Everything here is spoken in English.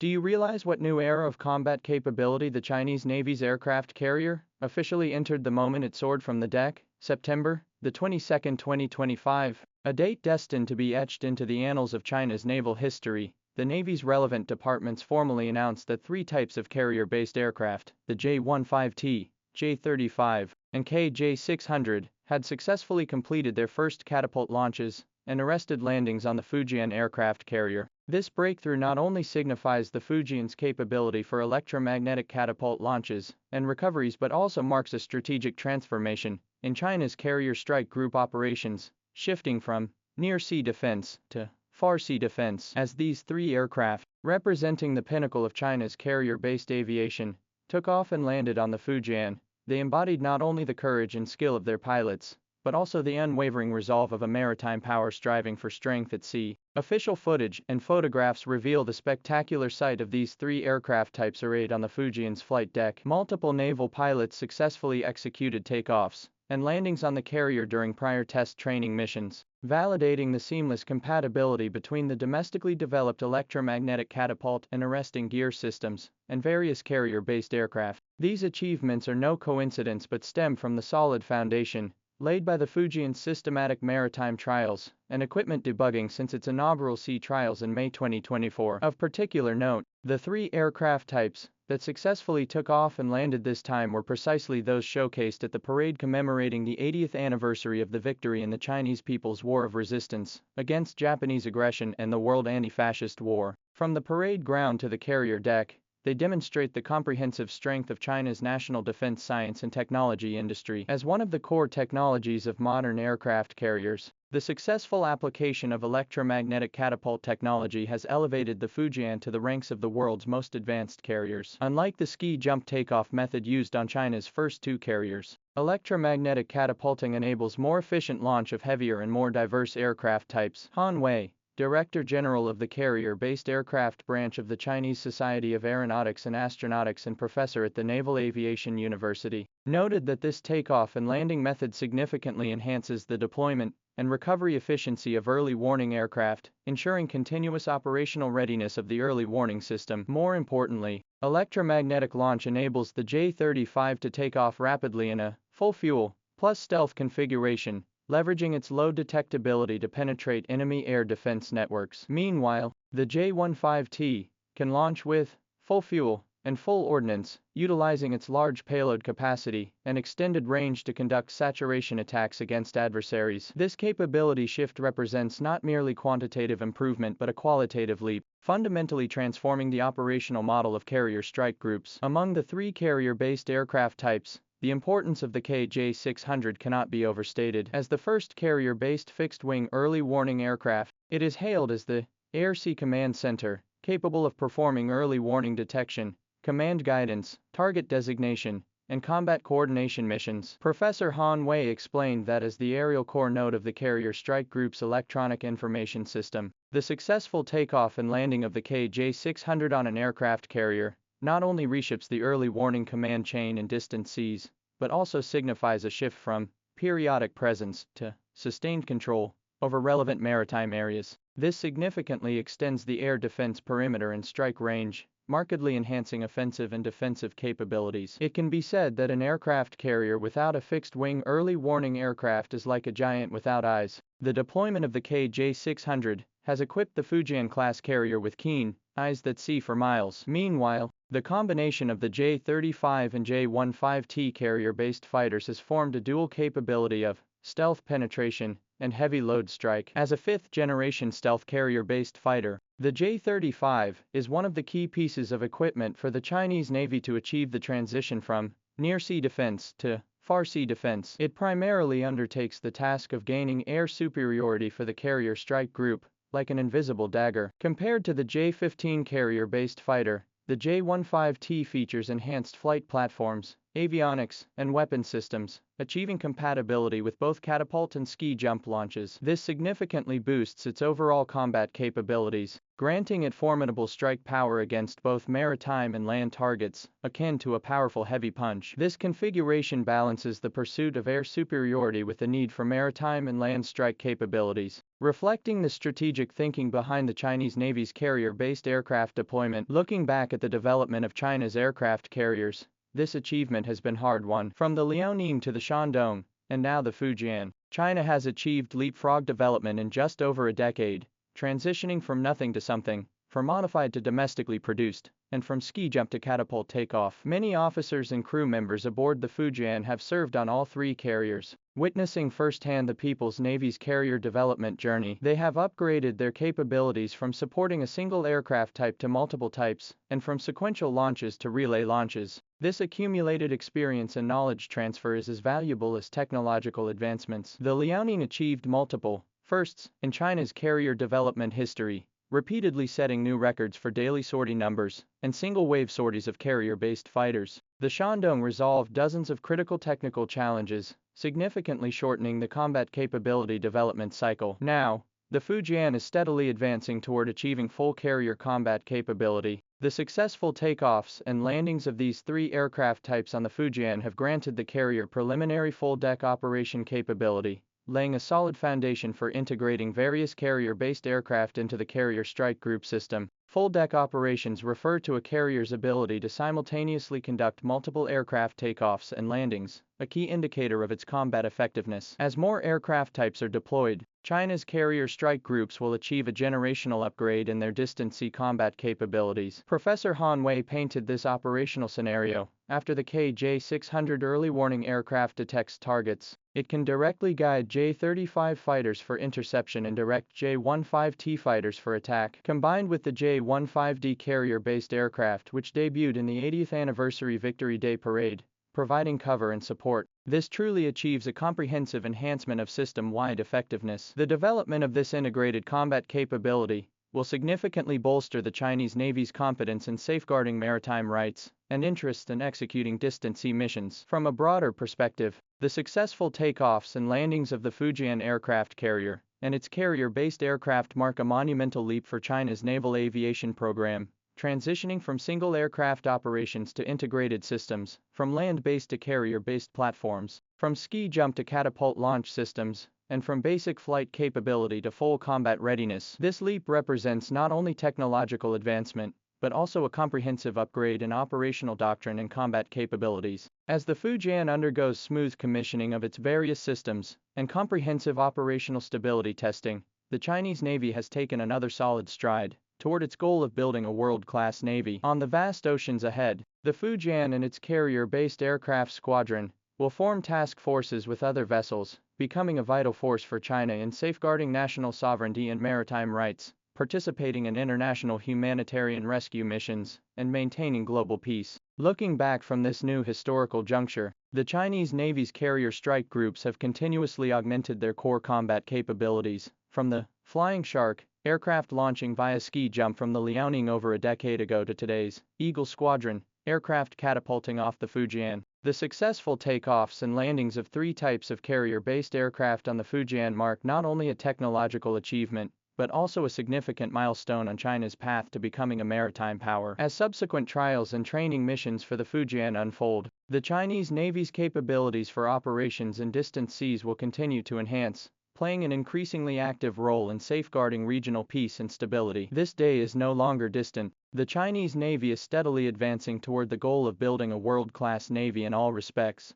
Do you realize what new era of combat capability the Chinese Navy's aircraft carrier officially entered the moment it soared from the deck? September the 22nd, 2025, a date destined to be etched into the annals of China's naval history. The Navy's relevant departments formally announced that three types of carrier-based aircraft, the J-15T, J-35, and KJ-600, had successfully completed their first catapult launches and arrested landings on the Fujian aircraft carrier. This breakthrough not only signifies the Fujian's capability for electromagnetic catapult launches and recoveries but also marks a strategic transformation in China's carrier strike group operations, shifting from near-sea defense to far-sea defense, as these three aircraft, representing the pinnacle of China's carrier-based aviation, took off and landed on the Fujian. They embodied not only the courage and skill of their pilots, but also the unwavering resolve of a maritime power striving for strength at sea. Official footage and photographs reveal the spectacular sight of these three aircraft types arrayed on the Fujian's flight deck. Multiple naval pilots successfully executed takeoffs and landings on the carrier during prior test training missions, validating the seamless compatibility between the domestically developed electromagnetic catapult and arresting gear systems and various carrier-based aircraft. These achievements are no coincidence but stem from the solid foundation laid by the Fujian's systematic maritime trials and equipment debugging since its inaugural sea trials in May 2024. Of particular note, the three aircraft types that successfully took off and landed this time were precisely those showcased at the parade commemorating the 80th anniversary of the victory in the Chinese People's War of Resistance against Japanese aggression and the World Anti-Fascist War. From the parade ground to the carrier deck, they demonstrate the comprehensive strength of China's national defense science and technology industry. As one of the core technologies of modern aircraft carriers, the successful application of electromagnetic catapult technology has elevated the Fujian to the ranks of the world's most advanced carriers. Unlike the ski-jump takeoff method used on China's first two carriers, electromagnetic catapulting enables more efficient launch of heavier and more diverse aircraft types. Han Wei, Director General of the Carrier-Based Aircraft Branch of the Chinese Society of Aeronautics and Astronautics and professor at the Naval Aviation University, noted that this takeoff and landing method significantly enhances the deployment and recovery efficiency of early warning aircraft, ensuring continuous operational readiness of the early warning system. More importantly, electromagnetic launch enables the J-35 to take off rapidly in a full fuel plus stealth configuration, leveraging its low detectability to penetrate enemy air defense networks. Meanwhile, the J-15T can launch with full fuel and full ordnance, utilizing its large payload capacity and extended range to conduct saturation attacks against adversaries. This capability shift represents not merely quantitative improvement but a qualitative leap, fundamentally transforming the operational model of carrier strike groups. Among the three carrier-based aircraft types, the importance of the KJ-600 cannot be overstated. As the first carrier-based fixed-wing early warning aircraft, it is hailed as the Air-Sea Command Center, capable of performing early warning detection, command guidance, target designation, and combat coordination missions. Professor Han Wei explained that as the aerial core node of the carrier strike group's electronic information system, the successful takeoff and landing of the KJ-600 on an aircraft carrier not only reshapes the early warning command chain in distant seas, but also signifies a shift from periodic presence to sustained control over relevant maritime areas. This significantly extends the air defense perimeter and strike range, markedly enhancing offensive and defensive capabilities. It can be said that an aircraft carrier without a fixed-wing early warning aircraft is like a giant without eyes. The deployment of the KJ-600 has equipped the Fujian-class carrier with keen eyes that see for miles. Meanwhile, the combination of the J-35 and J-15T carrier-based fighters has formed a dual capability of stealth penetration and heavy load strike. As a fifth-generation stealth carrier-based fighter, the J-35 is one of the key pieces of equipment for the Chinese Navy to achieve the transition from near-sea defense to far-sea defense. It primarily undertakes the task of gaining air superiority for the carrier strike group, like an invisible dagger. Compared to the J-15 carrier-based fighter, the J-15T features enhanced flight platforms avionics, and weapon systems, achieving compatibility with both catapult and ski jump launches. This significantly boosts its overall combat capabilities, granting it formidable strike power against both maritime and land targets, akin to a powerful heavy punch. This configuration balances the pursuit of air superiority with the need for maritime and land strike capabilities, reflecting the strategic thinking behind the Chinese Navy's carrier-based aircraft deployment. Looking back at the development of China's aircraft carriers, this achievement has been hard-won. From the Liaoning to the Shandong, and now the Fujian, China has achieved leapfrog development in just over a decade, transitioning from nothing to something, from modified to domestically produced, and from ski jump to catapult takeoff. Many officers and crew members aboard the Fujian have served on all three carriers. Witnessing firsthand the People's Navy's carrier development journey, they have upgraded their capabilities from supporting a single aircraft type to multiple types, and from sequential launches to relay launches. This accumulated experience and knowledge transfer is as valuable as technological advancements. The Liaoning achieved multiple firsts in China's carrier development history, repeatedly setting new records for daily sortie numbers and single-wave sorties of carrier-based fighters. The Shandong resolved dozens of critical technical challenges, significantly shortening the combat capability development cycle. Now, the Fujian is steadily advancing toward achieving full carrier combat capability. The successful takeoffs and landings of these three aircraft types on the Fujian have granted the carrier preliminary full-deck operation capability, laying a solid foundation for integrating various carrier-based aircraft into the carrier strike group system. Full-deck operations refer to a carrier's ability to simultaneously conduct multiple aircraft takeoffs and landings, a key indicator of its combat effectiveness. As more aircraft types are deployed, China's carrier strike groups will achieve a generational upgrade in their distant sea combat capabilities. Professor Han Wei painted this operational scenario. After the KJ-600 early warning aircraft detects targets, it can directly guide J-35 fighters for interception and direct J-15T fighters for attack. Combined with the J-15D carrier-based aircraft which debuted in the 80th anniversary Victory Day Parade, providing cover and support, this truly achieves a comprehensive enhancement of system-wide effectiveness. The development of this integrated combat capability will significantly bolster the Chinese Navy's competence in safeguarding maritime rights and interests in executing distant sea missions. From a broader perspective, the successful takeoffs and landings of the Fujian aircraft carrier and its carrier-based aircraft mark a monumental leap for China's naval aviation program, transitioning from single aircraft operations to integrated systems, from land-based to carrier-based platforms, from ski jump to catapult launch systems, and from basic flight capability to full combat readiness. This leap represents not only technological advancement, but also a comprehensive upgrade in operational doctrine and combat capabilities. As the Fujian undergoes smooth commissioning of its various systems and comprehensive operational stability testing, the Chinese Navy has taken another solid stride toward its goal of building a world-class navy. On the vast oceans ahead, the Fujian and its carrier-based aircraft squadron will form task forces with other vessels, becoming a vital force for China in safeguarding national sovereignty and maritime rights, participating in international humanitarian rescue missions, and maintaining global peace. Looking back from this new historical juncture, the Chinese Navy's carrier strike groups have continuously augmented their core combat capabilities, from the Flying Shark aircraft launching via ski jump from the Liaoning over a decade ago to today's Eagle Squadron aircraft catapulting off the Fujian. The successful takeoffs and landings of three types of carrier-based aircraft on the Fujian mark not only a technological achievement, but also a significant milestone on China's path to becoming a maritime power. As subsequent trials and training missions for the Fujian unfold, the Chinese Navy's capabilities for operations in distant seas will continue to enhance, playing an increasingly active role in safeguarding regional peace and stability. This day is no longer distant. The Chinese Navy is steadily advancing toward the goal of building a world-class navy in all respects,